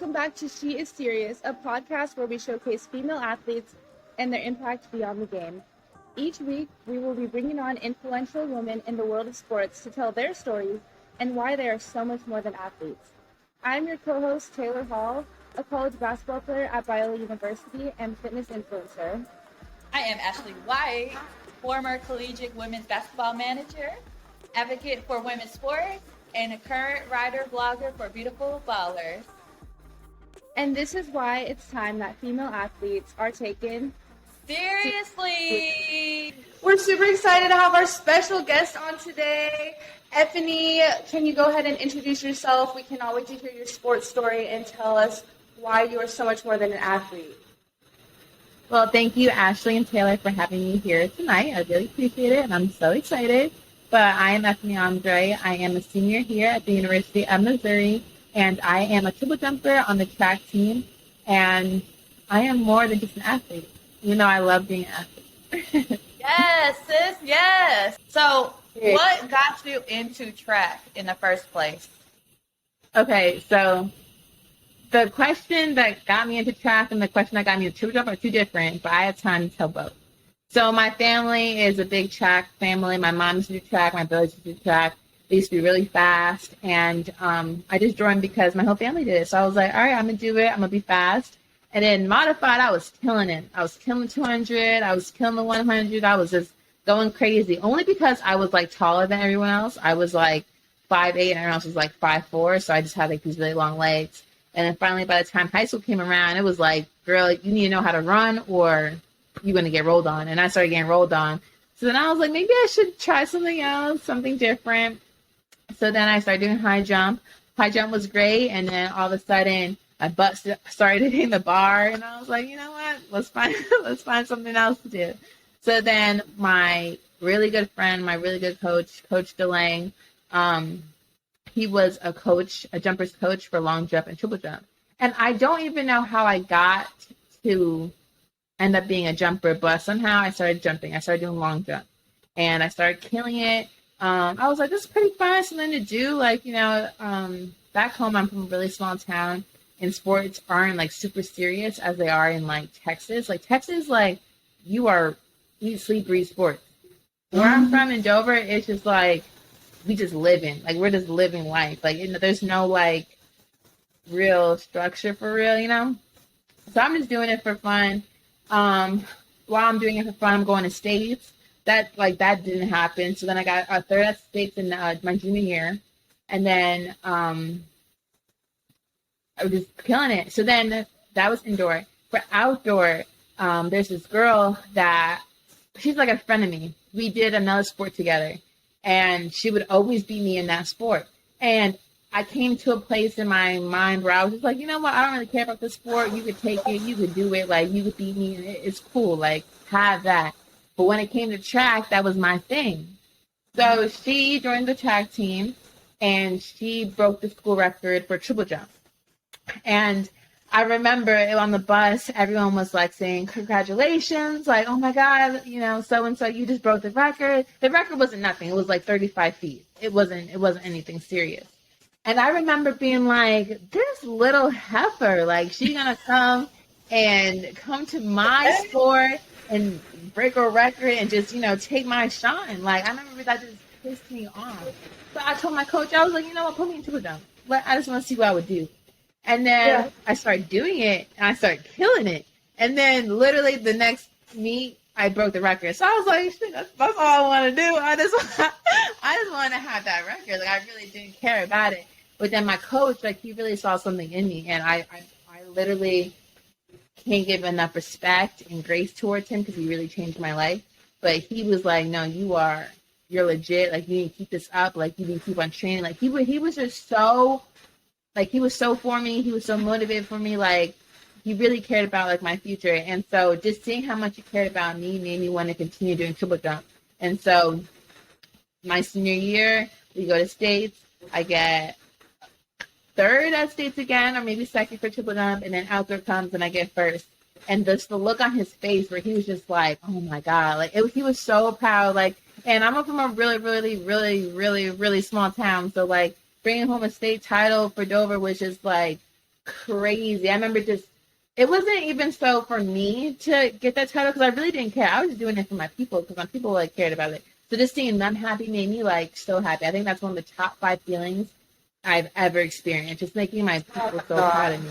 Welcome back to She is Serious, a podcast where we showcase female athletes and their impact beyond the game. Each week, we will be bringing on influential women in the world of sports to tell their stories and why they are so much more than athletes. I'm your co-host, Taylor Hall, a college basketball player at Biola University and fitness influencer. I am Ashley White, former collegiate women's basketball manager, advocate for women's sports, and a current writer blogger for Beautiful Ballers. And this is why it's time that female athletes are taken seriously. We're super excited to have our special guest on today. Euphenie, can you go ahead and introduce yourself? We cannot wait to hear your sports story and tell us why you are so much more than an athlete. Well, thank you, Ashley and Taylor, for having me here tonight. I really appreciate it, and I'm so excited. But I am Euphenie Andre. I am a senior here at the University of Missouri, and I am a triple jumper on the track team. And I am more than just an athlete. You know, I love being an athlete. Yes, sis, yes. So, what got you into track in the first place? Okay, so the question that got me into track and the question that got me into triple jump are two different, but I have time to tell both. So my family is a big track family. My mom used to do track. My brother used to do track. They used to be really fast. And I just joined because my whole family did it. So I was like, all right, I'm going to do it. I'm going to be fast. And then modified, I was killing it. I was killing the 200. I was killing the 100. I was just going crazy. Only because I was like taller than everyone else. I was like 5'8", and everyone else was like 5'4". So I just had like these really long legs. And then finally, by the time high school came around, it was like, girl, you need to know how to run or you're going to get rolled on. And I started getting rolled on. So then I was like, maybe I should try something else, something different. So then I started doing high jump. High jump was great. And then all of a sudden, my butt started hitting the bar. And I was like, you know what? Let's find something else to do. So then my really good friend, my really good coach, Coach DeLang, he was a jumper's coach for long jump and triple jump. And I don't even know how I got to end up being a jumper, but somehow I started jumping. I started doing long jump and I started killing it. I was like, this is pretty fun, something to do. Like, you know, back home, I'm from a really small town and sports aren't like super serious as they are in like Texas. Like Texas, like you eat, sleep, breathe sports. Where I'm from in Dover, it's just like, we just living, like we're just living life. Like, you know, there's no like real structure for real, you know? So I'm just doing it for fun. While I'm doing it for fun, I'm going to states. That didn't happen. So then I got a third at states in my junior year. And then I was just killing it. So then that was indoor. For outdoor, there's this girl that, she's like a friend of me. We did another sport together. And she would always beat me in that sport. And I came to a place in my mind where I was just like, you know what? I don't really care about this sport. You could take it. You could do it. Like, you could beat me. It's cool. Like, have that. But when it came to track, that was my thing. So she joined the track team, and she broke the school record for triple jump. And I remember on the bus, everyone was like saying, congratulations, like, oh my God, you know, so-and-so, you just broke the record. The record wasn't nothing. It was like 35 feet. It wasn't anything serious. And I remember being like, this little heifer, like, she's going to come to my sport and break a record and just, you know, take my shine. Like, I remember that just pissed me off. So I told my coach, I was like, you know what, put me in triple jump. I just want to see what I would do. And then I started doing it, and I started killing it. And then literally the next meet, I broke the record. So I was like, shit, that's all I want to do. I just want to have that record. Like, I really didn't care about it. But then my coach, like, he really saw something in me. And I literally can't give enough respect and grace towards him because he really changed my life. But he was like, no, you're legit. Like, you need to keep this up. Like, you need to keep on training. Like, he was just so... Like, he was so for me. He was so motivated for me. Like, he really cared about, like, my future. And so just seeing how much he cared about me made me want to continue doing triple jump. And so my senior year, we go to states. I get third at states again, or maybe second for triple jump. And then outdoor comes, and I get first. And just the look on his face where he was just like, oh, my God. Like, he was so proud. Like, and I'm from a really, really, really, really, really small town. So, like, bringing home a state title for Dover was just like crazy. I remember it wasn't even so for me to get that title because I really didn't care. I was doing it for my people because my people like cared about it. So just seeing them happy made me like so happy. I think that's one of the top 5 feelings I've ever experienced. Just making my people so proud of me.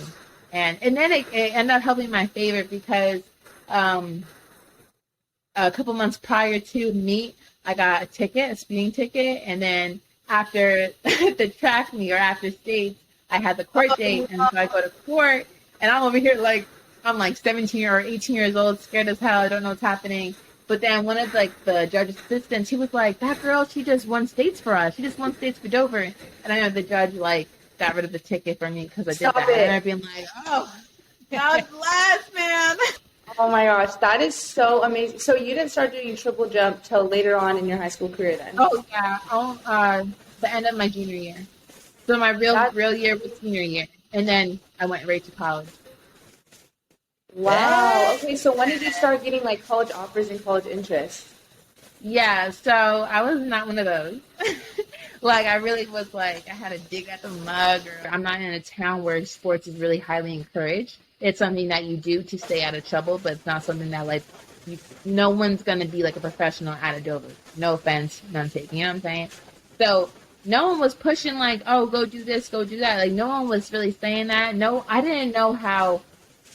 And then it ended up helping my favorite because a couple months prior to meet, I got a speeding ticket, and then after the track meet or after states, I had the court date, and so I go to court, and I'm over here like I'm like 17 or 18 years old, scared as hell. I don't know what's happening. But then one of like the judge's assistants, he was like, "That girl, she just won states for us. She just won states for Dover." And I know the judge like got rid of the ticket for me because I did that. And I've been like, "Oh, God bless, man." Oh my gosh, that is so amazing. So you didn't start doing triple jump till later on in your high school career then? Oh yeah, the end of my junior year. So my real year was senior year, and then I went right to college. Wow. Okay, so when did you start getting like college offers and college interest? Yeah, so I was not one of those. Like I really was like I had to dig at the mug, or I'm not in a town where sports is really highly encouraged. It's something that you do to stay out of trouble, but it's not something that like no one's gonna be like a professional out of Dover. No offense, none taken. You know what I'm saying? So no one was pushing like, oh, go do this, go do that. Like no one was really saying that. No, I didn't know how.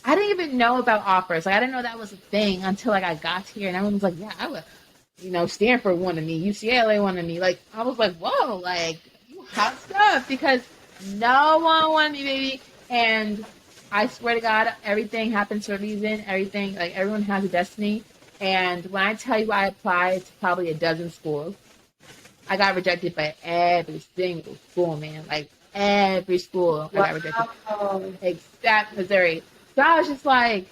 I didn't even know about offers. Like I didn't know that was a thing until like I got here, and everyone was like, yeah, I would. You know, Stanford wanted me, UCLA wanted me. Like I was like, whoa, like you hot stuff, because no one wanted me, baby. And I swear to God, everything happens for a reason. Everything, like everyone has a destiny. And when I tell you I applied to probably a dozen schools, I got rejected by every single school, man. Like every school I got rejected, except Missouri. So I was just like,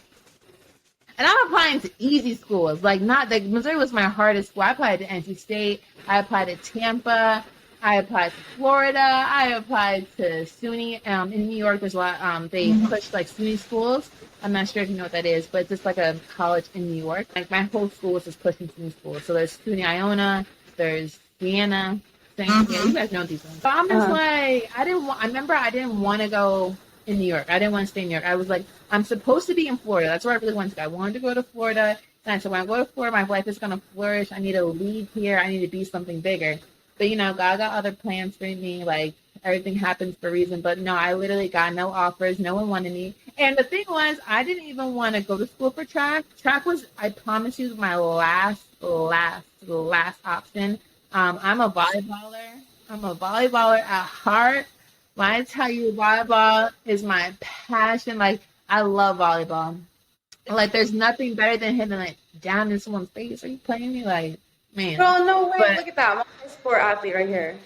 and I'm applying to easy schools. Like not like Missouri was my hardest school. I applied to NC State. I applied to Tampa. I applied to Florida. I applied to SUNY. In New York, there's a lot. They push like SUNY schools. I'm not sure if you know what that is, but it's just like a college in New York. Like my whole school is just pushing SUNY schools. So there's SUNY Iona. There's Siena. Yeah, you guys know these ones. So I'm just like, I remember I didn't want to go in New York. I didn't want to stay in New York. I was like, I'm supposed to be in Florida. That's where I really wanted to go. I wanted to go to Florida. And I said, when I go to Florida, my life is going to flourish. I need to leave here. I need to be something bigger. But, you know, God got other plans for me. Like, everything happens for a reason. But, no, I literally got no offers. No one wanted me. And the thing was, I didn't even want to go to school for track. Track was, I promise you, my last option. I'm a volleyballer. I'm a volleyballer at heart. When I tell you volleyball is my passion, like, I love volleyball. Like, there's nothing better than hitting, like, down in someone's face. Are you playing me? Like, man. Girl, no way. Look at that. I'm a high sport athlete right here.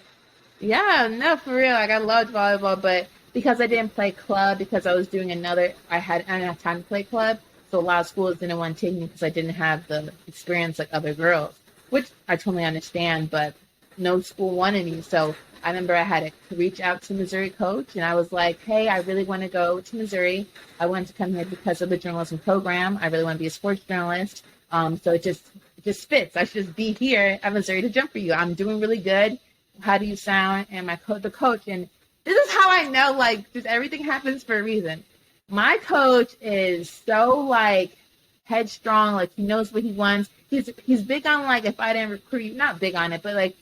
Yeah, no, for real. Like, I loved volleyball, but because I didn't play club, because I was doing I didn't have time to play club, so a lot of schools didn't want to take me because I didn't have the experience like other girls, which I totally understand, but no school wanted me. So I remember I had to reach out to Missouri coach, and I was like, hey, I really want to go to Missouri. I wanted to come here because of the journalism program. I really want to be a sports journalist. So it just fits. I should just be here at Missouri to jump for you. I'm doing really good. How do you sound? And the coach, and this is how I know, like, just everything happens for a reason. My coach is so, like, headstrong. Like, he knows what he wants. He's big on, like, if I didn't recruit, not big on it, but, like,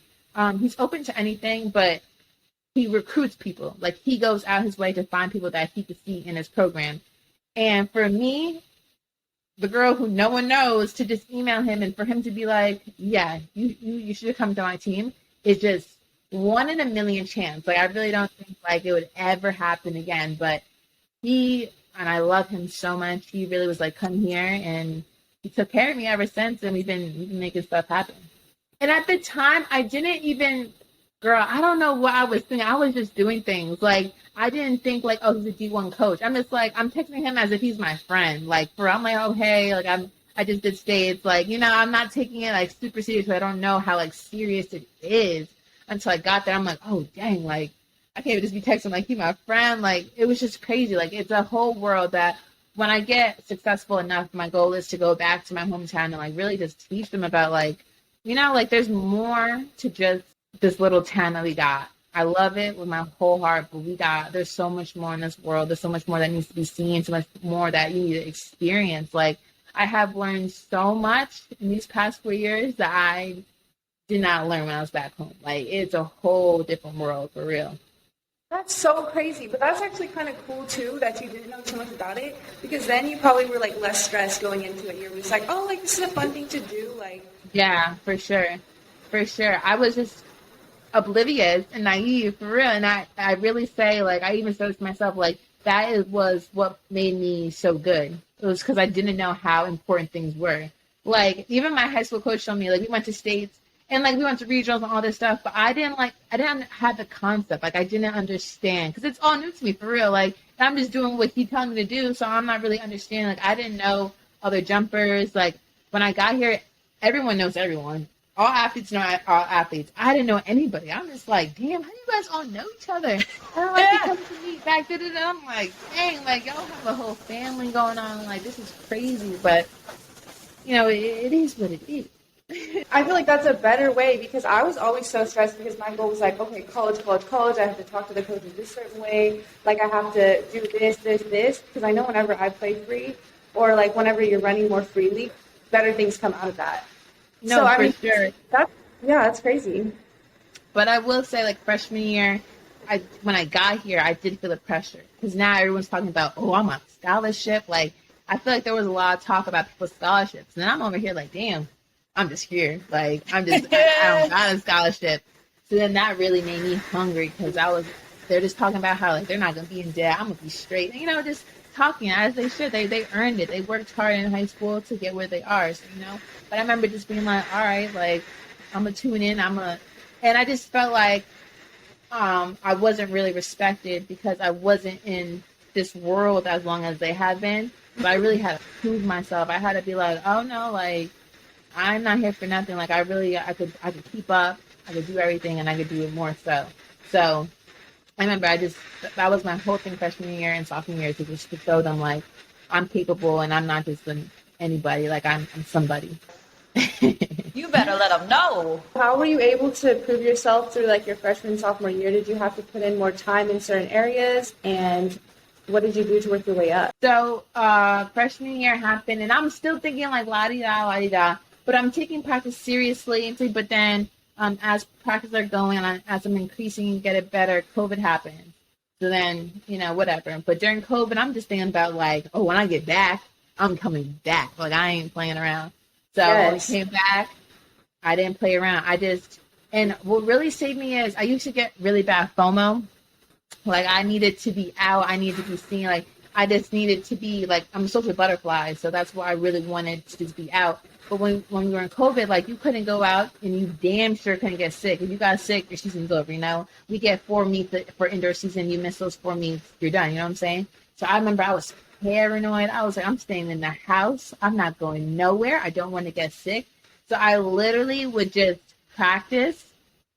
he's open to anything, but he recruits people. Like, he goes out his way to find people that he could see in his program. And for me, the girl who no one knows, to just email him and for him to be like, yeah, you should come to my team, is just 1 in a million chance. Like, I really don't think, like, it would ever happen again. But and I love him so much. He really was like, come here, and he took care of me ever since, and we've been making stuff happen. And at the time, I didn't even, girl, I don't know what I was thinking. I was just doing things. Like, I didn't think, like, oh, he's a D1 coach. I'm just, like, I'm texting him as if he's my friend. Like, I'm like, oh, hey, like, I just did states. Like, you know, I'm not taking it, like, super seriously. I don't know how, like, serious it is until I got there. I'm like, oh, dang, like, I can't even just be texting, like, he's my friend. Like, it was just crazy. Like, it's a whole world that when I get successful enough, my goal is to go back to my hometown and, like, really just teach them about, like, you know, like, there's more to just this little town that we got. I love it with my whole heart, but there's so much more in this world. There's so much more that needs to be seen, so much more that you need to experience. Like, I have learned so much in these past 4 years that I did not learn when I was back home. Like, it's a whole different world, for real. That's so crazy, but that's actually kind of cool too that you didn't know too much about it, because then you probably were like less stressed going into it. You're just like, oh, like this is a fun thing to do, like. Yeah, for sure. For sure. I was just oblivious and naive, for real. And I really say, like, I even said to myself, like, was what made me so good. It was because I didn't know how important things were. Like, even my high school coach showed me, like, we went to states and, like, we went to regionals and all this stuff, but I didn't have the concept. Like, I didn't understand because it's all new to me, for real. Like, I'm just doing what he told me to do, so I'm not really understanding. Like, I didn't know other jumpers. Like, when I got here, everyone knows everyone. All athletes know all athletes. I didn't know anybody. I'm just like, damn, how you guys all know each other? And I'm like, they come to me back, I'm like, dang, like, y'all have a whole family going on. Like, this is crazy. But, you know, it is what it is. I feel like that's a better way, because I was always so stressed because my goal was like, okay, college. I have to talk to the coaches this certain way. Like, I have to do this. Because I know whenever I play free, or like whenever you're running more freely, better things come out of that. No, so, for sure. That's crazy. But I will say, like, freshman year, when I got here, I did feel the pressure. Because now everyone's talking about, oh, I'm on scholarship. Like, I feel like there was a lot of talk about people's scholarships. And I'm over here like, damn, I'm just here. Like, I don't got a scholarship. So then that really made me hungry, because they're just talking about how, like, they're not going to be in debt. I'm going to be straight. And, you know, just talking as they should. They earned it. They worked hard in high school to get where they are. So, you know, but I remember just being like, all right, like, I'm going to tune in. And I just felt like I wasn't really respected because I wasn't in this world as long as they had been. But I really had to prove myself. I had to be like, oh no, like, I'm not here for nothing. Like, I could keep up. I could do everything, and I could do it more so. So I remember that was my whole thing freshman year and sophomore year, to show them, like, I'm capable and I'm not just anybody. Like, I'm somebody. You better let them know. How were you able to prove yourself through, like, your freshman, sophomore year? Did you have to put in more time in certain areas? And what did you do to work your way up? So freshman year happened, and I'm still thinking, like, la-di-da, but I'm taking practice seriously. But then as practice are going on, as I'm increasing and get it better, COVID happened. So then, you know, whatever. But during COVID, I'm just thinking about, like, oh, when I get back, I'm coming back. Like, I ain't playing around. So when I came back, I didn't play around. And what really saved me is I used to get really bad FOMO. Like, I needed to be out. I needed to be seen. Like, I just needed to be, like, I'm a social butterfly. So that's why I really wanted to just be out. But when we were in COVID, like, you couldn't go out, and you damn sure couldn't get sick. If you got sick, your season's over, you know? We get 4 meets for indoor season. You miss those 4 meets, you're done. You know what I'm saying? So I remember I was paranoid. I was like, I'm staying in the house. I'm not going nowhere. I don't want to get sick. So I literally would just practice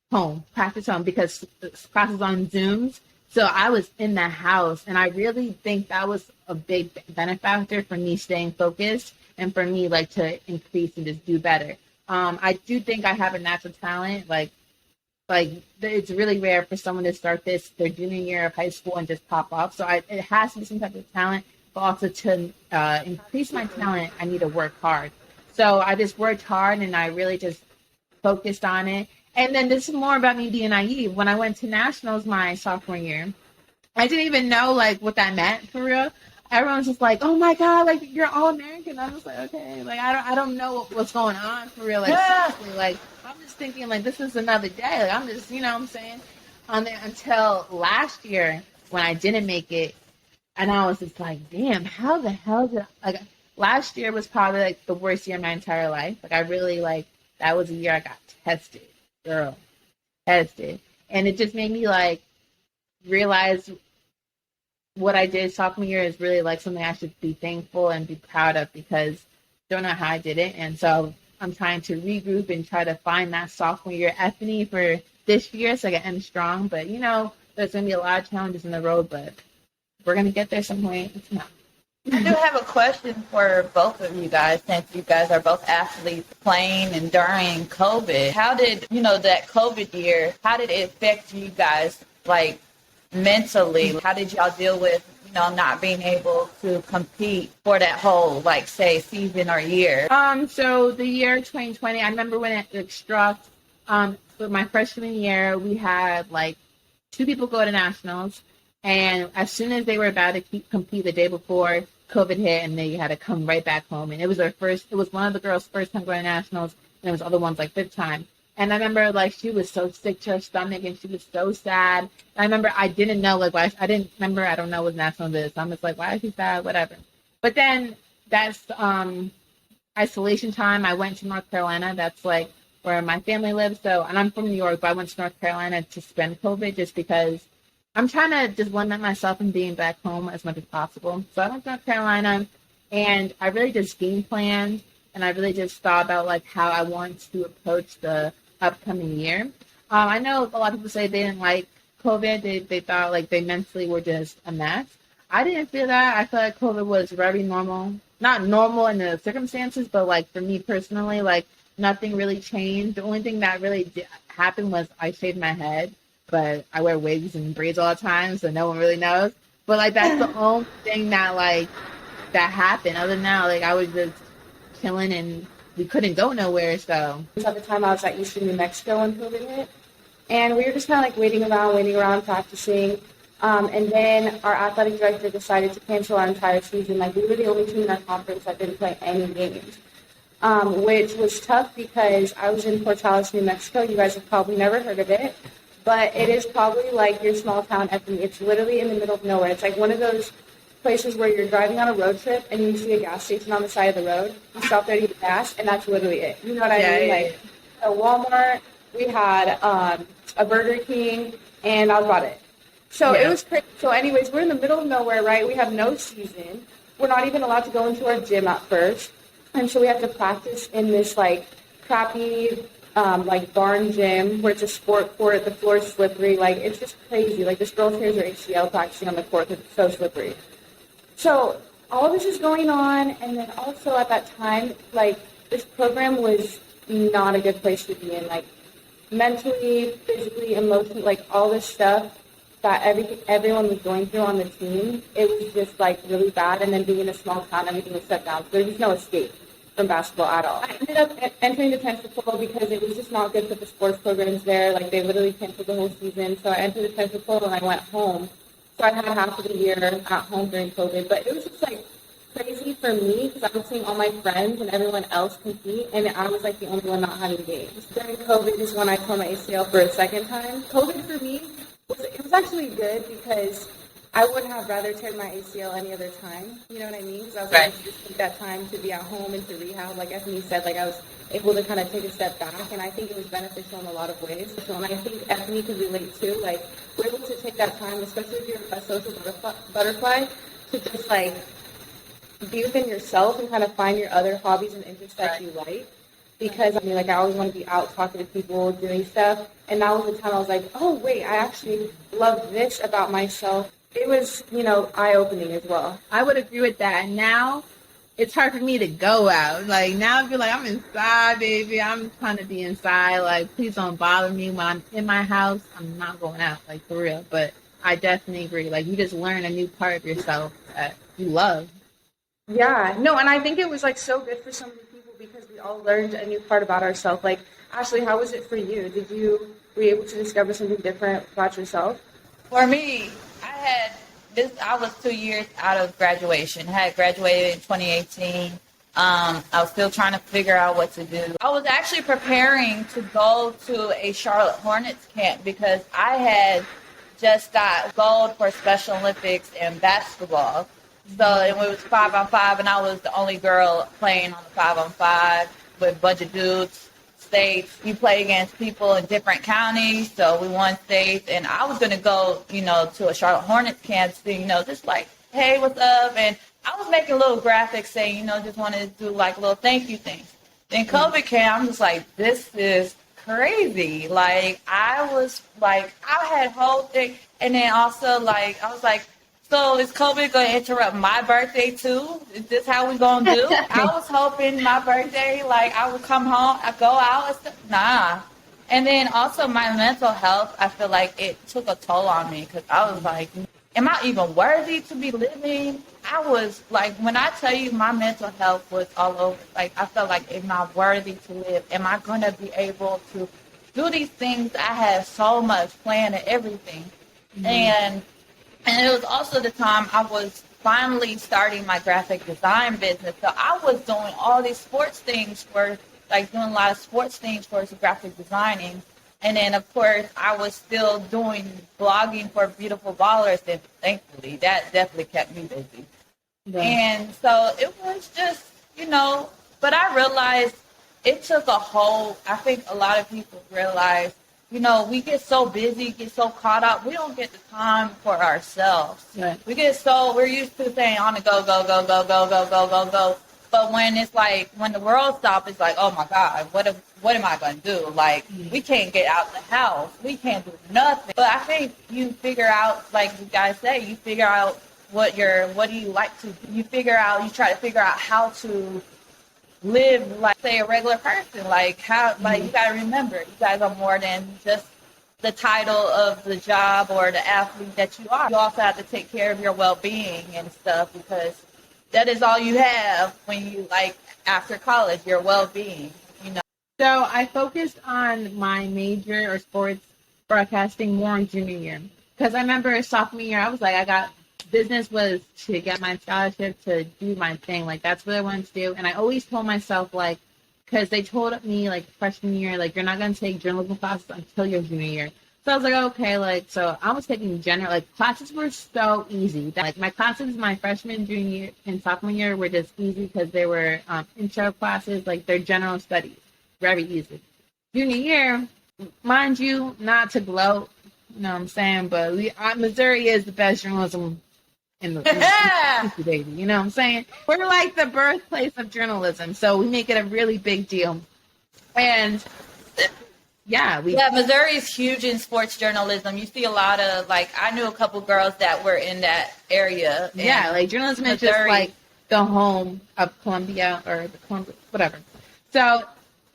home because classes on Zooms. So I was in the house, and I really think that was a big benefactor for me staying focused and for me, like, to increase and just do better. I do think I have a natural talent. Like it's really rare for someone to start their junior year of high school and just pop off. So it has to be some type of talent, but also to increase my talent, I need to work hard. So I just worked hard, and I really just focused on it. And then this is more about me being naive. When I went to nationals my sophomore year, I didn't even know, like, what that meant, for real. Everyone's just like, oh my God, like, you're all American. I'm just like, okay, like, I don't know what's going on, for real. Like, seriously, like, I'm just thinking, like, this is another day. Like, I'm just, you know what I'm saying? Until last year when I didn't make it, and I was just like, damn, how the hell did I, like, last year was probably, like, the worst year of my entire life. Like, I really, like, that was a year I got tested. Girl, tested. And it just made me, like, realize what I did sophomore year is really, like, something I should be thankful and be proud of, because I don't know how I did it. And so I'm trying to regroup and try to find that sophomore year Euphenie for this year so I can end strong. But, you know, there's going to be a lot of challenges in the road, but we're going to get there some way. It's not. I do have a question for both of you guys, since you guys are both athletes playing and during COVID. How did, that COVID year, how did it affect you guys, like, mentally? How did y'all deal with, not being able to compete for that whole, like, say, season or year? So the year 2020, I remember when it struck, for my freshman year, we had, like, 2 people go to nationals. And as soon as they were about to compete the day before, COVID hit, and they had to come right back home. And it was one of the girls' first time going to nationals, and it was other ones like 5th time. And I remember, like, she was so sick to her stomach, and she was so sad. And I remember I didn't know, like, why. I don't know what nationals is. So I'm just like, why is she sad? Whatever. But then that's isolation time. I went to North Carolina. That's, like, where my family lives. So, and I'm from New York, but I went to North Carolina to spend COVID just because I'm trying to just limit myself from being back home as much as possible. So I went to North Carolina, and I really just game planned, and I really just thought about, like, how I want to approach the upcoming year. I know a lot of people say they didn't like COVID. They thought, like, they mentally were just a mess. I didn't feel that. I felt like COVID was very normal. Not normal in the circumstances, but, like, for me personally, like, nothing really changed. The only thing that really happened was I shaved my head. But I wear wigs and braids all the time, so no one really knows. But, like, that's the only thing that, like, that happened. Other than that, like, I was just chilling, and we couldn't go nowhere, so. At the time, I was at Eastern New Mexico when COVID hit. And we were just kind of, like, waiting around, practicing. And then our athletic director decided to cancel our entire season. Like, we were the only team in our conference that didn't play any games, which was tough because I was in Portales, New Mexico. You guys have probably never heard of it. But it is probably like your small town Euphenie. It's literally in the middle of nowhere. It's like one of those places where you're driving on a road trip and you see a gas station on the side of the road. You stop there to get gas, and that's literally it. You know what I mean? Like a Walmart, we had a Burger King, and that was about it. So it was crazy. So anyways, we're in the middle of nowhere, right? We have no season. We're not even allowed to go into our gym at first. And so we have to practice in this, like, crappy like barn gym where it's a sport court, the floor is slippery, like it's just crazy. Like this girl tears her ACL practicing on the court because it's so slippery. So all this is going on, and then also at that time, like this program was not a good place to be in, like mentally, physically, emotionally, like all this stuff that everyone was going through on the team. It was just like really bad, and then being in a small town, everything was shut down. So there's just no escape from basketball at all. I ended up entering the transfer portal because it was just not good for the sports programs there. Like, they literally canceled the whole season. So I entered the transfer portal, and I went home. So I had half of the year at home during COVID. But it was just, like, crazy for me because I was seeing all my friends and everyone else compete, and I was, like, the only one not having games. During COVID is when I tore my ACL for a second time. COVID for me, it was actually good because I would have rather teared my ACL any other time, you know what I mean? Because I was able to just take that time to be at home and to rehab. Like Euphenie said, like I was able to kind of take a step back, and I think it was beneficial in a lot of ways. So, and I think Euphenie could relate too. Like, we're able to take that time, especially if you're a social butterfly, to just like be within yourself and kind of find your other hobbies and interests that you like. Because, I mean, like, I always want to be out talking to people, doing stuff. And that was the time I was like, oh, wait, I actually love this about myself. It was, eye-opening as well. I would agree with that. And now it's hard for me to go out. Like, now I feel like I'm inside, baby. I'm trying to be inside. Like, please don't bother me when I'm in my house. I'm not going out, like, for real. But I definitely agree. Like, you just learn a new part of yourself that you love. Yeah. No, and I think it was, like, so good for so many people because we all learned a new part about ourselves. Like, Ashley, how was it for you? Were you able to discover something different about yourself? For me, I was 2 years out of graduation. I had graduated in 2018. I was still trying to figure out what to do. I was actually preparing to go to a Charlotte Hornets camp because I had just got gold for Special Olympics in basketball. So it was 5-on-5, and I was the only girl playing on the 5-on-5 with a bunch of dudes. States, you play against people in different counties, so we won states, and I was going to go, to a Charlotte Hornets camp to, just like, hey, what's up, and I was making little graphics saying, just wanted to do, like, little thank you things. Then COVID came, I'm just like, this is crazy. Like, I had whole thing, and then also, like, I was like, So is COVID going to interrupt my birthday too? Is this how we going to do? I was hoping my birthday, like I would come home, I go out and stuff. Nah. And then also my mental health, I feel like it took a toll on me because I was like, am I even worthy to be living? I was like, when I tell you my mental health was all over, like I felt like, am I worthy to live? Am I going to be able to do these things? I had so much planned and everything. And it was also the time I was finally starting my graphic design business. So I was doing all these sports things for, like doing a lot of sports things for graphic designing. And then, of course, I was still doing blogging for Beautiful Ballers. And thankfully, that definitely kept me busy. Yeah. And so it was just, but I realized it took a whole, I think a lot of people realize, we get so busy, get so caught up, we don't get the time for ourselves. Right. We're used to saying on the go, go, go, go, go, go, go, go, go. But when it's like, when the world stops, it's like, oh my God, what am I going to do? Like, we can't get out the house. We can't do nothing. But I think you figure out, like you guys say, you figure out what do you like to do. You try to figure out how to live like, say, a regular person. Like, how, like, you got to remember, you guys are more than just the title of the job or the athlete that you are. You also have to take care of your well-being and stuff, because that is all you have when you, like, after college, your well-being, So I focused on my major or sports broadcasting more in junior year. Because I remember sophomore year, I was like, business was to get my scholarship to do my thing. Like, that's what I wanted to do. And I always told myself, like, because they told me, like, freshman year, like, you're not going to take journalism classes until your junior year. So I was like, okay, like, so I was taking general, like, classes were so easy. Like, my classes my freshman, junior year, and sophomore year were just easy because they were intro classes, like, they're general studies. Very easy. Junior year, mind you, not to gloat, you know what I'm saying, but Missouri is the best journalism in the country, baby. You know what I'm saying? We're like the birthplace of journalism, so we make it a really big deal. And Missouri is huge in sports journalism. You see a lot of, like, I knew a couple girls that were in that area. Yeah, like journalism Missouri is just like the home of Columbia or the Columbia, whatever. So,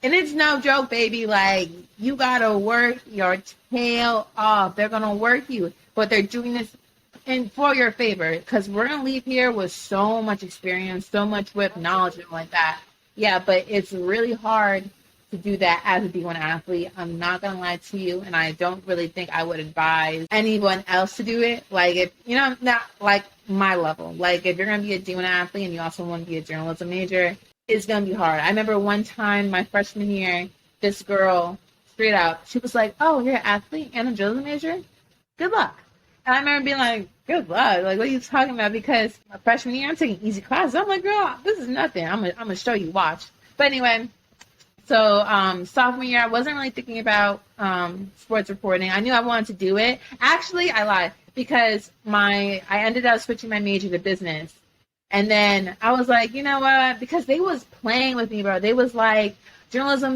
and it's no joke, baby. Like, you gotta work your tail off. They're gonna work you, but they're doing this for your favor, because we're gonna leave here with so much experience, so much with knowledge and like that. Yeah, but it's really hard to do that as a D1 athlete. I'm not gonna lie to you, and I don't really think I would advise anyone else to do it. Like, if not like my level. Like, if you're gonna be a D1 athlete and you also want to be a journalism major, it's going to be hard. I remember one time, my freshman year, this girl, straight out, she was like, oh, you're an athlete and a journalism major? Good luck. And I remember being like, good luck? Like, what are you talking about? Because my freshman year, I'm taking easy classes. I'm like, girl, this is nothing. I'm gonna show you. Watch. But anyway, so sophomore year, I wasn't really thinking about sports reporting. I knew I wanted to do it. Actually, I lied, because I ended up switching my major to business. And then I was like, you know what? Because they was playing with me, bro. They was like, journalists,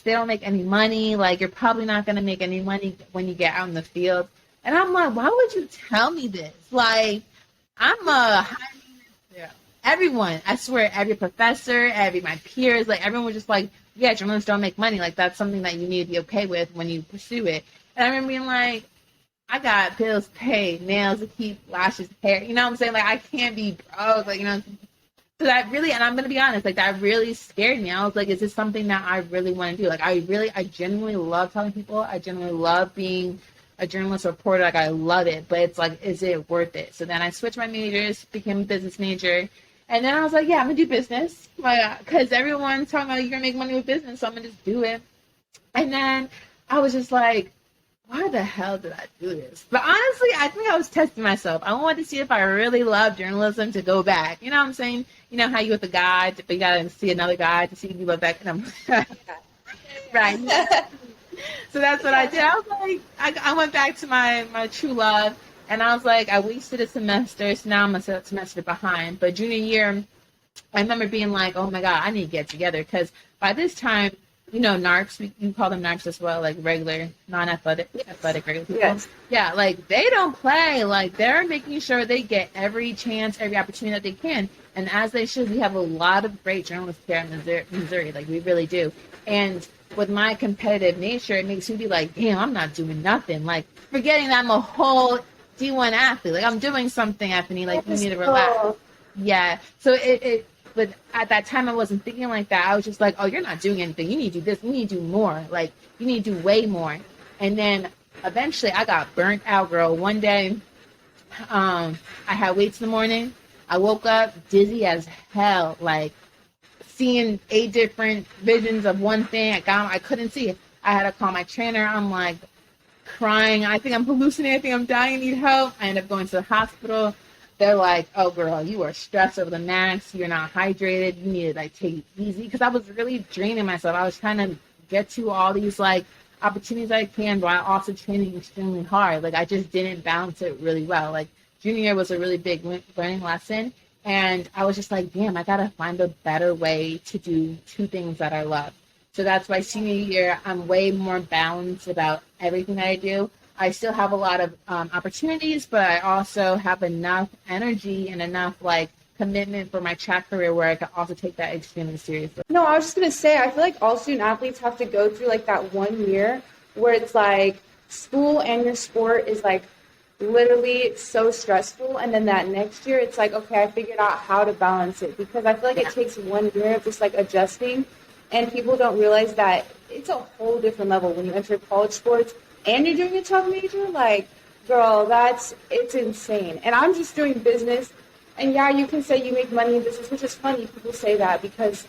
they don't make any money. Like, you're probably not going to make any money when you get out in the field. And I'm like, why would you tell me this? Like, everyone, I swear, every professor, my peers, like, everyone was just like, yeah, journalists don't make money. Like, that's something that you need to be okay with when you pursue it. And I remember being like, I got bills paid, nails to keep, lashes, hair. You know what I'm saying? Like, I can't be broke. Like, So that really, and I'm going to be honest, like, that really scared me. I was like, is this something that I really want to do? Like, I genuinely love telling people. I genuinely love being a journalist reporter. Like, I love it. But it's like, is it worth it? So then I switched my majors, became a business major. And then I was like, yeah, I'm going to do business. Because everyone's talking about you're going to make money with business, so I'm going to just do it. And then I was just like, why the hell did I do this? But honestly, I think I was testing myself. I wanted to see if I really love journalism to go back. You know what I'm saying? You know how you with a guy, but you got to see another guy to see if you love back. And I'm right. So that's what I did. I was like, I went back to my true love. And I was like, I wasted a semester. So now I'm a semester behind. But junior year, I remember being like, oh my God, I need to get together. Because by this time, narcs, you call them narcs as well, like regular, non-athletic, athletic regular people. Yes. Yeah, like they don't play. Like they're making sure they get every chance, every opportunity that they can. And as they should, we have a lot of great journalists here in Missouri. Like we really do. And with my competitive nature, it makes me be like, damn, I'm not doing nothing. Like forgetting that I'm a whole D1 athlete. Like I'm doing something, Euphenie. Like you need to relax. Yeah. So but at that time I wasn't thinking like that. I was just like, oh, you're not doing anything. You need to do this. You need to do more. Like you need to do way more. And then eventually I got burnt out, girl. One day, I had weights in the morning. I woke up dizzy as hell, like seeing 8 different visions of one thing. I couldn't see it. I had to call my trainer. I'm like crying. I think I'm hallucinating. I think I'm dying. I need help. I end up going to the hospital. They're like, oh, girl, you are stressed over the max. You're not hydrated. You need to, like, take it easy. Because I was really draining myself. I was trying to get to all these, like, opportunities I can, while also training extremely hard. Like, I just didn't balance it really well. Like, junior year was a really big learning lesson. And I was just like, damn, I got to find a better way to do 2 things that I love. So that's why senior year, I'm way more balanced about everything that I do. I still have a lot of opportunities, but I also have enough energy and enough like commitment for my track career where I can also take that extremely seriously. No, I was just going to say, I feel like all student athletes have to go through like that 1 year where it's like school and your sport is like literally so stressful. And then that next year, it's like, okay, I figured out how to balance it, because I feel like it takes 1 year of just like adjusting. And people don't realize that it's a whole different level when you enter college sports and you're doing a tough major. Like, girl, it's insane. And I'm just doing business. And yeah, you can say you make money in business, which is funny. People say that because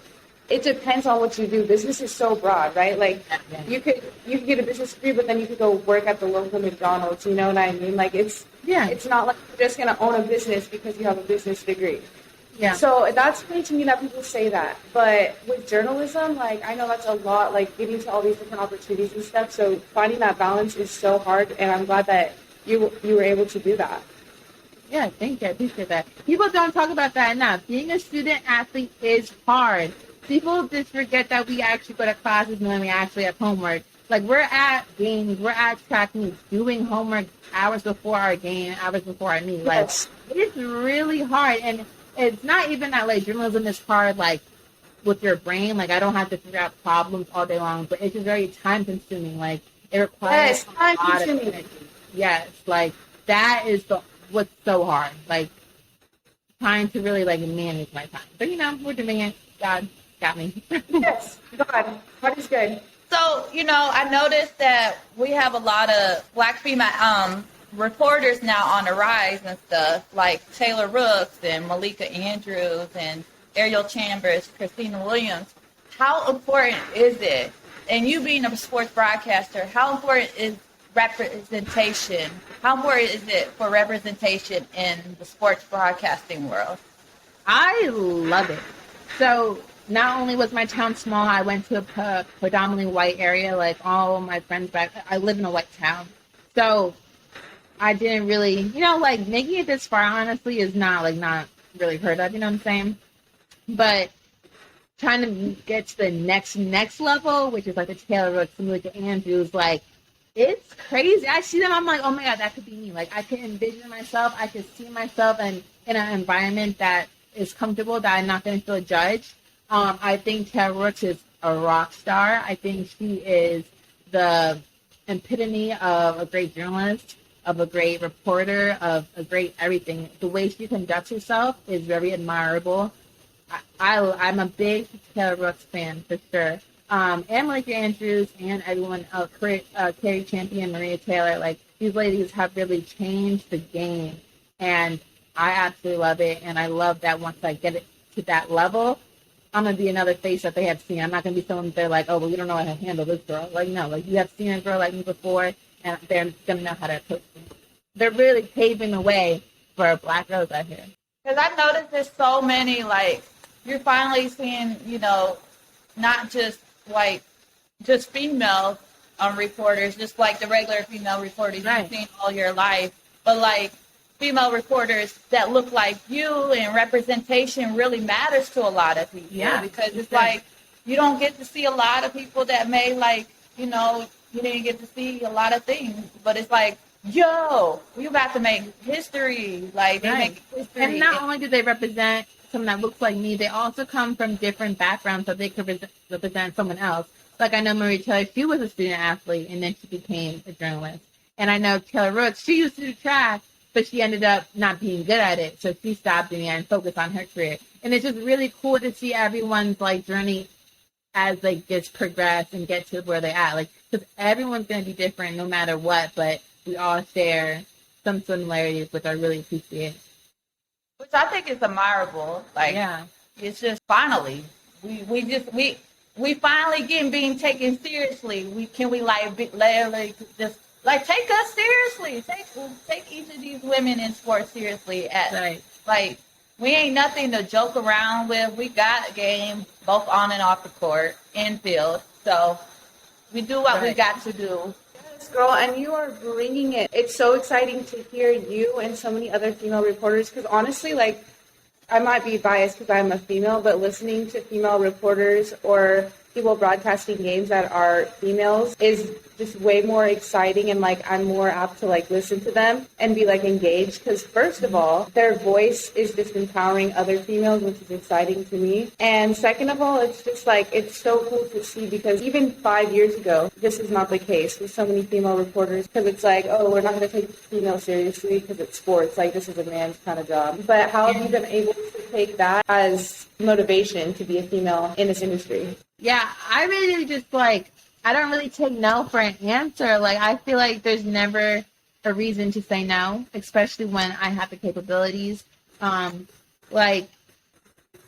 it depends on what you do. Business is so broad, right? Like, you could get a business degree, but then you could go work at the local McDonald's. You know what I mean? Like, it's not like you're just gonna own a business because you have a business degree. Yeah. So that's funny to me that people say that. But with journalism, like, I know that's a lot, like getting to all these different opportunities and stuff. So finding that balance is so hard, and I'm glad that you were able to do that. Yeah, thank you. I appreciate that. People don't talk about that enough. Being a student athlete is hard. People just forget that we actually go to classes and then we actually have homework. Like, we're at games, we're at track meets, doing homework hours before our game, hours before our meet. Like, it's really hard. And it's not even that, like, journalism is hard, like, with your brain. Like, I don't have to figure out problems all day long, but it's just very time-consuming. Like, it requires a lot of energy. Yes, like, that is what's so hard. Like, trying to really, like, manage my time. But, we're doing it. God got me. Yes, God is good. So, I noticed that we have a lot of Black female reporters now on the rise and stuff, like Taylor Rooks and Malika Andrews and Ariel Chambers, Christina Williams. How important is it? And you being a sports broadcaster, how important is representation? How important is it for representation in the sports broadcasting world? I love it. So not only was my town small, I went to a predominantly white area. Like, all my friends I live in a white town. So I didn't really, like, making it this far, honestly, is not really heard of, you know what I'm saying? But trying to get to the next level, which is like the Taylor Rooks, Malika Andrews, like, it's crazy. I see them, I'm like, oh my God, that could be me. Like, I can envision myself, I could see myself in an environment that is comfortable, that I'm not going to feel judged. I think Taylor Rooks is a rock star. I think she is the epitome of a great journalist, of a great reporter, of a great everything. The way she conducts herself is very admirable. I'm a big Taylor Rooks fan, for sure. And Malika Andrews and everyone else, Carrie Champion, Maria Taylor, like, these ladies have really changed the game. And I absolutely love it. And I love that once I get it to that level, I'm going to be another face that they have seen. I'm not going to be someone they're like, oh, well, you don't know how to handle this girl. Like, no, like, you have seen a girl like me before, and they're going to know how to approach me. They're really paving the way for Black girls out here. Because I noticed there's so many, like, you're finally seeing, not just, like, just female reporters, just like the regular female reporters you've seen all your life, but, like, female reporters that look like you, and representation really matters to a lot of people. Yeah, because it's like, you don't get to see a lot of people that may like, you know, you didn't get to see a lot of things, but it's like, yo, we about to make history. Like, they make history. And not only do they represent someone that looks like me, they also come from different backgrounds so they could represent someone else. Like, I know Marie Taylor, she was a student athlete, and then she became a journalist. And I know Taylor Rooks, she used to do track, but she ended up not being good at it, so she stopped doing it and focused on her career. And it's just really cool to see everyone's, like, journey as they just progress and get to where they're at. Like, because everyone's going to be different no matter what, but we all share some similarities, which I really appreciate. Which I think is admirable. Like, it's just finally, we finally being taken seriously. Just like take us seriously. Take each of these women in sports seriously. Like, we ain't nothing to joke around with. We got game both on and off the court, in field. So we do what we got to do. Yes, girl, and you are bringing it. It's so exciting to hear you and so many other female reporters, because honestly, like, I might be biased because I'm a female, but listening to female reporters or people broadcasting games that are females is just way more exciting, and like I'm more apt to like listen to them and be like engaged, because first of all, their voice is just empowering other females, which is exciting to me. And second of all, it's just like, it's so cool to see, because even 5 years ago, this is not the case with so many female reporters, because it's like, oh, we're not going to take females seriously because it's sports, like this is a man's kind of job. But how have you been able to take that as motivation to be a female in this industry? Yeah, I really just like, I don't really take no for an answer. Like, I feel like there's never a reason to say no, especially when I have the capabilities. Like,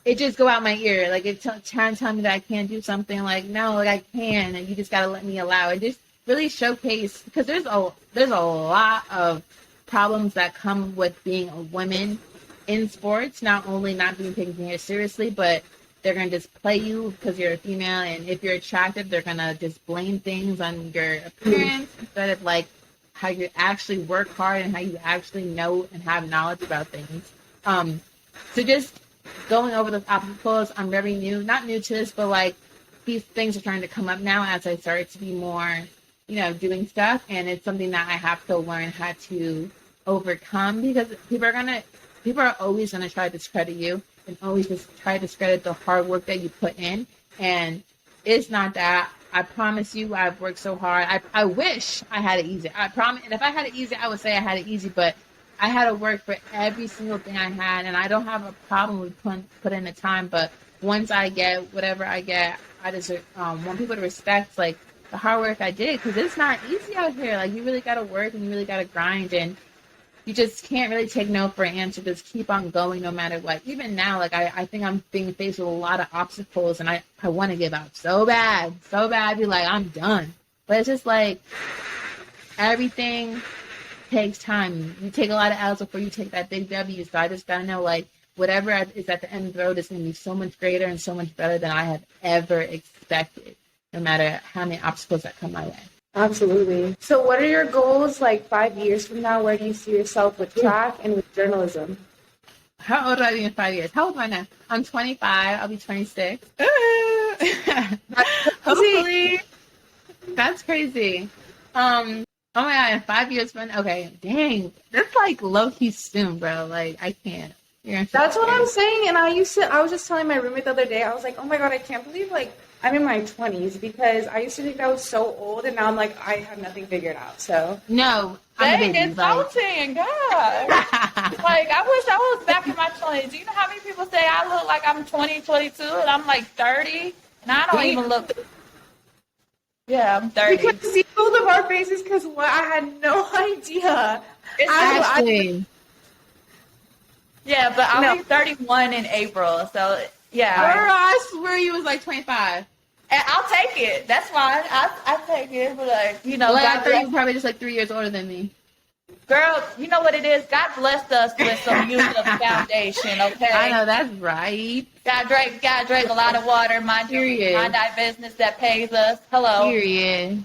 it just go out my ear. Like, it's trying to tell me that I can't do something. Like, no, like I can, and you just gotta let me allow it. Just really showcase, because there's a lot of problems that come with being a woman in sports. Not only not being taken seriously, but they're going to just play you because you're a female, and if you're attractive, they're going to just blame things on your appearance instead of like how you actually work hard and how you actually know and have knowledge about things. So just going over those obstacles, I'm very not new to this, but like these things are trying to come up now as I start to be more, doing stuff, and it's something that I have to learn how to overcome, because people are always going to try to discredit you, and always just try to discredit the hard work that you put in. And it's not that. I promise you, I've worked so hard. I wish I had it easy. I promise. And if I had it easy, I would say I had it easy. But I had to work for every single thing I had. And I don't have a problem with put in the time. But once I get whatever I get, I just want people to respect, like, the hard work I did. Because it's not easy out here. Like, you really got to work and you really got to grind. And you just can't really take no for an answer. Just keep on going no matter what. Even now, like, I think I'm being faced with a lot of obstacles, and I want to give up so bad. Be like, I'm done. But it's just like, everything takes time. You take a lot of L's before you take that big W. So I just gotta know, like, whatever is at the end of the road is going to be so much greater and so much better than I have ever expected, no matter how many obstacles that come my way. Absolutely. So what are your goals, like 5 years from now? Where do you see yourself with track and with journalism? How old will I be in 5 years? How old am I now? I'm 25. I'll be 26. Hopefully. That's crazy. Oh my God, in 5 years from now. Okay, dang. That's like low-key soon, bro. Like, I can't. That's what I'm saying. And I was just telling my roommate the other day, I was like, oh my God, I can't believe, like, I'm in my 20s, because I used to think I was so old, and now I'm like, I have nothing figured out. So no, dang, insulting, God. Like, I wish I was back in my 20s. Do you know how many people say I look like I'm 20, 22, and I'm like 30, and I don't even look. Yeah, I'm 30. We can see both of our faces, because I had no idea. It's yeah, but I'll be 31 in April, so yeah. Girl, I swear you was like 25. And I'll take it. That's fine. I take it. But, like, well, I thought you were probably just like 3 years older than me. Girl, you know what it is? God blessed us with some youth of foundation, okay? I know, that's right. God drank a lot of water. Mind our business that pays us. Hello. Period.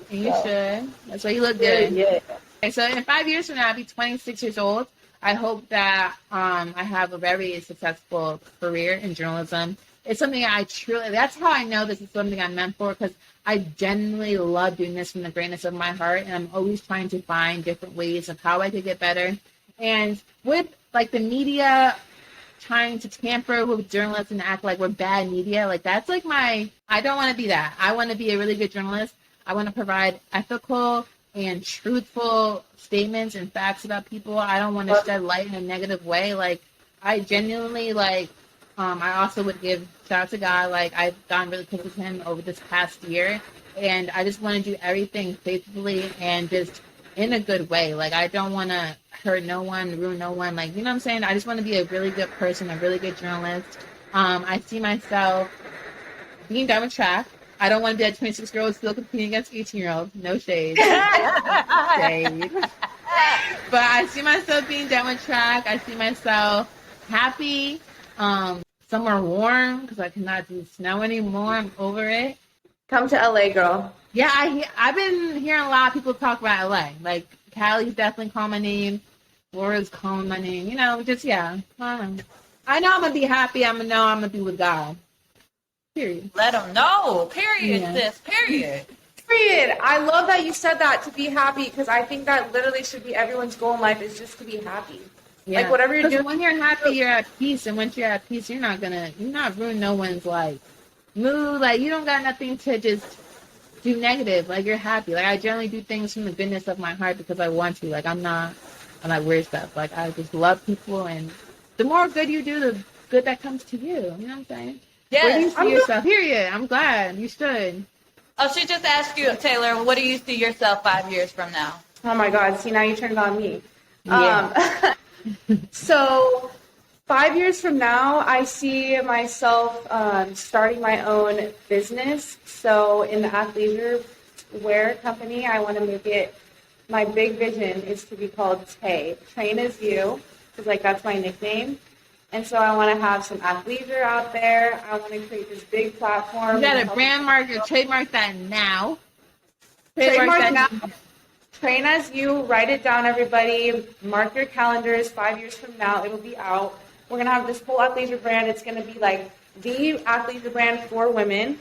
And you should. That's why you look good. Yeah. Okay, so in 5 years from now, I'll be 26 years old. I hope that I have a very successful career in journalism, it's something I truly, that's how I know this is something I'm meant for, because I genuinely love doing this from the greatness of my heart, and I'm always trying to find different ways of how I could get better. And with like the media trying to tamper with journalists and act like we're bad media, like that's like I don't want to be that. I want to be a really good journalist. I want to provide ethical and truthful statements and facts about people. I don't want to shed light in a negative way. Like, I genuinely, like, I also would give shout out to God. Like, I've gotten really close with him over this past year, and I just want to do everything faithfully and just in a good way. Like, I don't want to hurt no one, ruin no one. Like, you know what I'm saying? I just want to be a really good person, a really good journalist. I see myself being done with track. I don't want to be that 26-year-old still competing against 18-year-olds. No shade. Shade. But I see myself being done with track. I see myself happy, somewhere warm, because I cannot do snow anymore. I'm over it. Come to LA, girl. Yeah, I've been hearing a lot of people talk about LA. Like, Callie's definitely calling my name. Laura's calling my name. You know, just, yeah. I know I'm going to be happy. I'm going to know I'm going to be with God. Period. Let them know. Period, Yeah. sis. Period. Period. I love that you said that, to be happy, because I think that literally should be everyone's goal in life, is just to be happy. Yeah. Like, whatever you're doing. When you're happy, you're at peace. And once you're at peace, you're not ruin no one's life. Mood, like, you don't got nothing to just do negative. Like, you're happy. Like, I generally do things from the goodness of my heart because I want to. Like, I'm not weird stuff. Like, I just love people, and the more good you do, the good that comes to you. You know what I'm saying? Yes. Where do you see yourself? Period. I'm glad you should. Oh, she just asked you, Taylor, what do you see yourself 5 years from now? Oh my God. See, now you turned it on me. Yeah. So 5 years from now, I see myself starting my own business. So in the athleisure wear company, I want to make it, my big vision is to be called Tay. Train as you, because like that's my nickname. And so I want to have some athleisure out there. I want to create this big platform. You got a brand mark or trademark that now. Trademark now. Train as you. Write it down, everybody. Mark your calendars. 5 years from now, it'll be out. We're going to have this whole athleisure brand. It's going to be like the athleisure brand for women.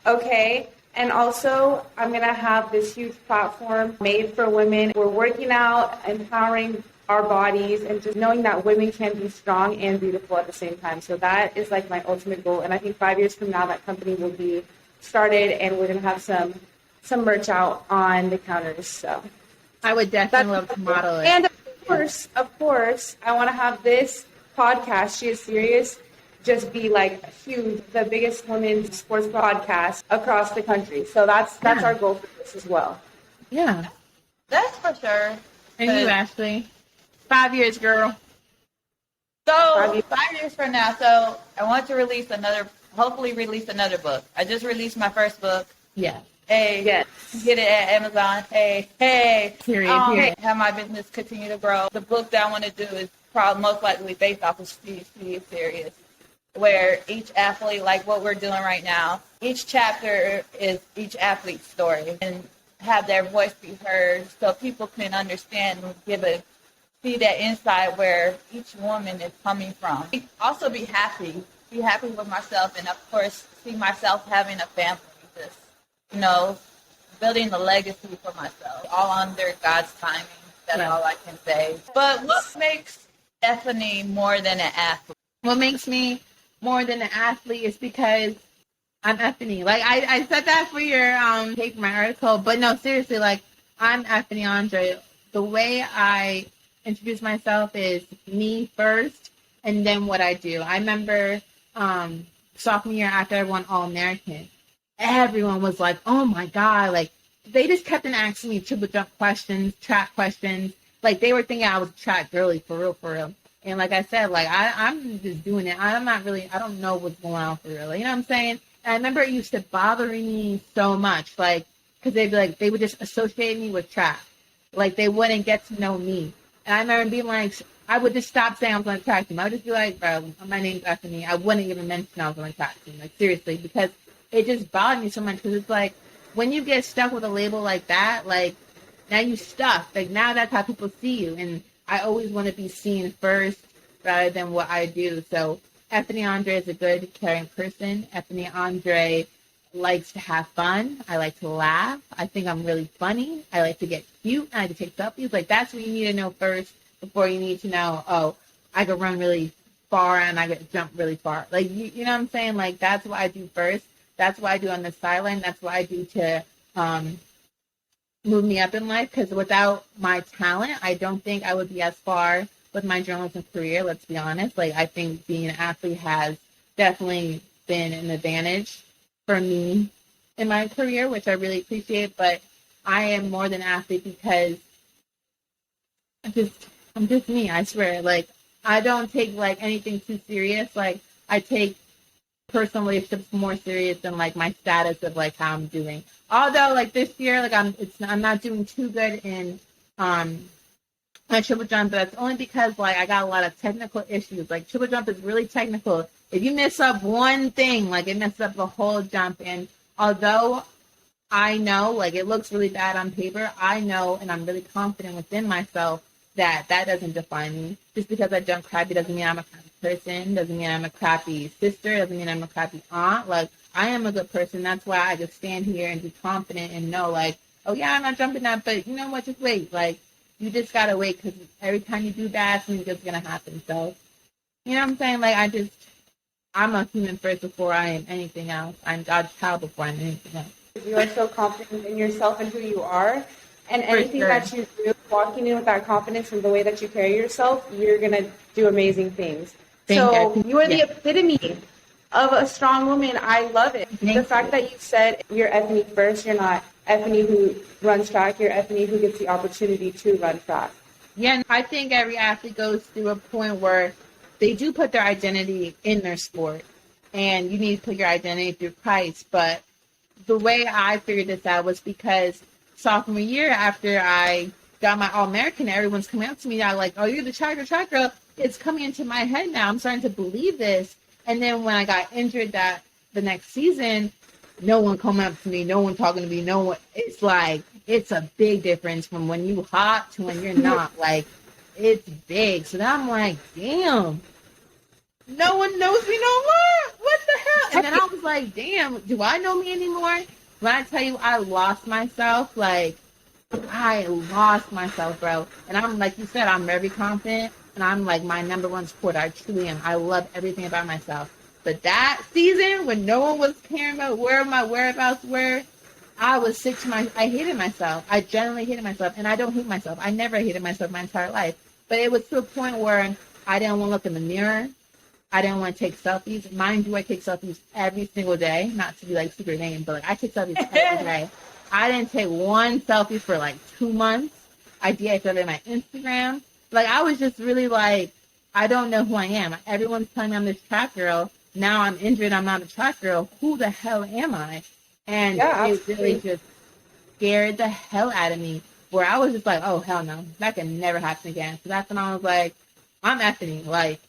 Okay? And also, I'm going to have this huge platform made for women. We're working out, empowering our bodies, and just knowing that women can be strong and beautiful at the same time. So that is like my ultimate goal. And I think 5 years from now, that company will be started, and we're going to have some merch out on the counters. So I would definitely love to model it. And of course, I want to have this podcast, She Is Serious, just be like huge, the biggest women's sports podcast across the country. So that's our goal for this as well. Yeah. That's for sure. And you, Ashley? 5 years, girl. So 5 years from now, so I want to hopefully release another book. I just released my first book. Yeah. Hey, Yes. Get it at Amazon. Hey. Period. Have my business continue to grow. The book that I want to do is probably most likely based off of She Is Serious, where each athlete, like what we're doing right now, each chapter is each athlete's story, and have their voice be heard so people can understand and see that insight where each woman is coming from. Also be happy with myself, and of course see myself having a family, just, building a legacy for myself, all under God's timing. That's all I can say. But what makes Euphenie more than an athlete? What makes me more than an athlete is because I'm Euphenie. Like, I said that for your paper, my article, but no, seriously, like, I'm Euphenie Andre. The way I introduce myself is me first, and then what I do. I remember sophomore year after I won All-American, everyone was like, oh my God, like, they just kept on asking me triple jump questions, track questions. Like, they were thinking I was a track girly, for real. And like I said, like, I'm just doing it. I don't know what's going on for real. You know what I'm saying? And I remember it used to bother me so much, like, because they would just associate me with track. Like, they wouldn't get to know me. And I remember being like, I would just stop saying I was on a track team. I would just be like, bro, my name's Euphenie. I wouldn't even mention I was on a track team. Like, seriously, because it just bothered me so much. Because it's like, when you get stuck with a label like that, like, now you stuck. Like, now that's how people see you. And I always want to be seen first rather than what I do. So Euphenie Andre is a good, caring person. Euphenie Andre likes to have fun. I like to laugh. I think I'm really funny. I like to get cute. I like to take selfies. Like, that's what you need to know first before you need to know, oh, I could run really far and I could jump really far. Like, you know what I'm saying? Like, that's what I do first. That's what I do on the sideline. That's what I do to move me up in life. Because without my talent, I don't think I would be as far with my journalism career. Let's be honest. Like, I think being an athlete has definitely been an advantage for me in my career, which I really appreciate. But I am more than an athlete because I'm just me, I swear. Like, I don't take like anything too serious. Like, I take personal relationships more serious than like my status of like how I'm doing. Although like this year, like I'm not doing too good in my triple jump, but that's only because like I got a lot of technical issues. Like, triple jump is really technical. If you mess up one thing, like, it messes up the whole jump. And although I know, like, it looks really bad on paper, I know, and I'm really confident within myself that that doesn't define me. Just because I jump crappy doesn't mean I'm a crappy person, doesn't mean I'm a crappy sister, doesn't mean I'm a crappy aunt. Like, I am a good person. That's why I just stand here and be confident and know, like, oh yeah, I'm not jumping that, but you know what, just wait. Like, you just gotta wait, because every time you do bad, something good's gonna happen. So, you know what I'm saying? Like, I'm a human first before I am anything else. I'm God's child before I'm anything else. You are so confident in yourself and who you are. And For anything sure. that you do, walking in with that confidence and the way that you carry yourself, you're going to do amazing things. So you are the epitome of a strong woman. I love it. The fact that you said you're Euphenie first, you're not Euphenie who runs track, you're Euphenie who gets the opportunity to run track. Yeah, and I think every athlete goes through a point where they do put their identity in their sport. And you need to put your identity through Christ. But the way I figured this out was because sophomore year, after I got my All-American, everyone's coming up to me. I'm like, oh, you're the track girl. It's coming into my head now. I'm starting to believe this. And then when I got injured the next season, no one coming up to me, no one talking to me, no one. It's like, it's a big difference from when you hot to when you're not. Like, it's big. So now I'm like, damn, no one knows me no more. What the hell? And then I was like, damn, do I know me anymore? When I tell you I lost myself, like, I lost myself, bro. And I'm, like you said, I'm very confident. And I'm, like, my number one supporter. I truly am. I love everything about myself. But that season, when no one was caring about where my whereabouts were, I was sick to I hated myself. I generally hated myself. And I don't hate myself. I never hated myself my entire life. But it was to a point where I didn't want to look in the mirror. I didn't want to take selfies. Mind you, I take selfies every single day. Not to be like super vain, but like I take selfies every day. I didn't take one selfie for like 2 months. I deactivated my Instagram. Like, I was just really like, I don't know who I am. Everyone's telling me I'm this track girl. Now I'm injured. I'm not a track girl. Who the hell am I? And it really just scared the hell out of me, where I was just like, oh, hell no. That can never happen again. So that's when I was like, I'm Euphenie. Like,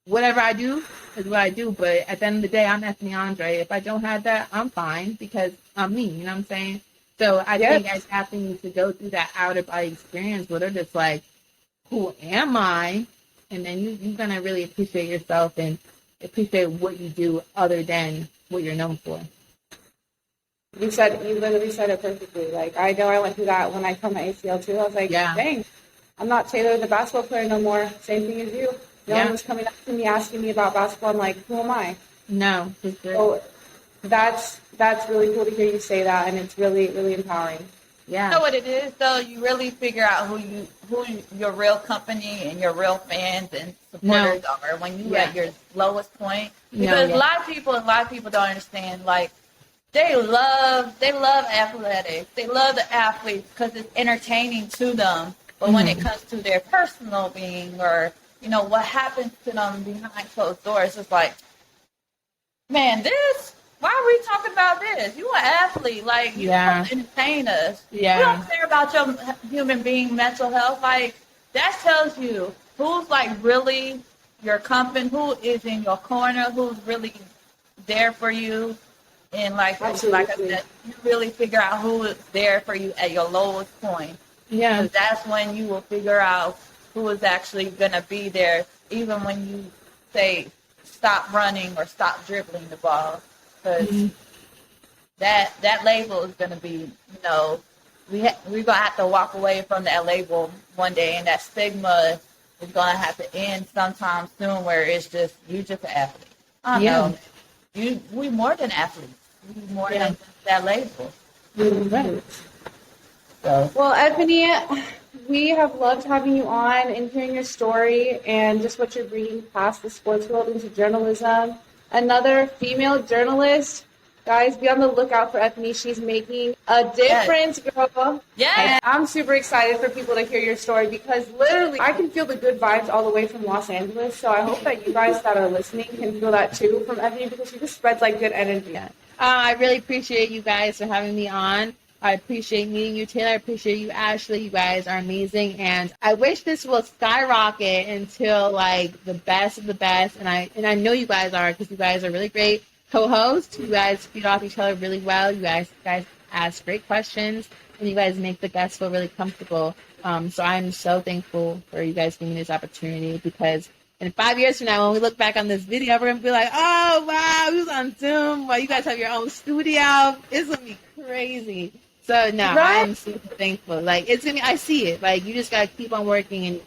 whatever I do is what I do, but at the end of the day, I'm Euphenie Andre. If I don't have that, I'm fine, because I'm me, you know what I'm saying? So I think as athletes to go through that outer body experience where they're just like, who am I? And then you're going to really appreciate yourself and appreciate what you do other than what you're known for. You literally said it perfectly. Like, I know I went through that when I cut my ACL too. I was like, dang, I'm not Taylor the basketball player no more. Same thing as you. No one was coming up to me asking me about basketball. I'm like, who am I? No. So that's really cool to hear you say that, and it's really, really empowering. Yeah. You know what it is, though? You really figure out who your real company and your real fans and supporters are when you at your lowest point. Because a lot of people don't understand. Like, they love athletics. They love the athletes because it's entertaining to them. But when it comes to their personal being, or what happens to them behind closed doors, it's like, man, why are we talking about this? You an athlete. Like, you want to entertain us. Yeah. We don't care about your human being mental health. Like, that tells you who's, like, really your company, who is in your corner, who's really there for you. And, like I said, you really figure out who is there for you at your lowest point. Yeah. Because that's when you will figure out who is actually going to be there, even when you say stop running or stop dribbling the ball, because that label is going to be, we're going to have to walk away from that label one day, and that stigma is going to have to end sometime soon, where it's just, you just an athlete. I don't know. We more than athletes. We more than just that label. Right. So. Well, Euphenie, we have loved having you on and hearing your story and just what you're bringing past the sports world into journalism. Another female journalist. Guys, be on the lookout for Euphenie. She's making a difference, girl. Yes. And I'm super excited for people to hear your story, because literally I can feel the good vibes all the way from Los Angeles. So I hope that you guys that are listening can feel that too from Euphenie, because she just spreads like good energy. I really appreciate you guys for having me on. I appreciate meeting you, Taylor. I appreciate you, Ashley. You guys are amazing. And I wish this will skyrocket until, like, the best of the best. And I know you guys are, because you guys are really great co-hosts. You guys feed off each other really well. You guys ask great questions, and you guys make the guests feel really comfortable. So I'm so thankful for you guys giving me this opportunity, because in 5 years from now, when we look back on this video, we're going to be like, oh, wow, we was on Zoom. Well, you guys have your own studio. It's going to be crazy. So, no, Right? I'm super thankful. Like, it's going to be, I see it. Like, you just got to keep on working, and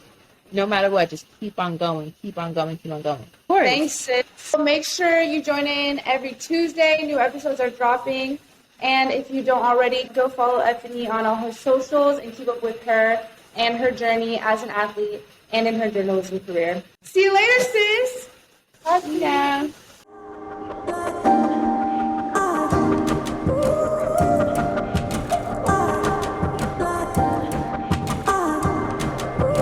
no matter what, just keep on going, keep on going, keep on going. Of course. Thanks, sis. So make sure you join in every Tuesday. New episodes are dropping. And if you don't already, go follow Euphenie on all her socials and keep up with her and her journey as an athlete and in her journalism career. See you later, sis. Love you.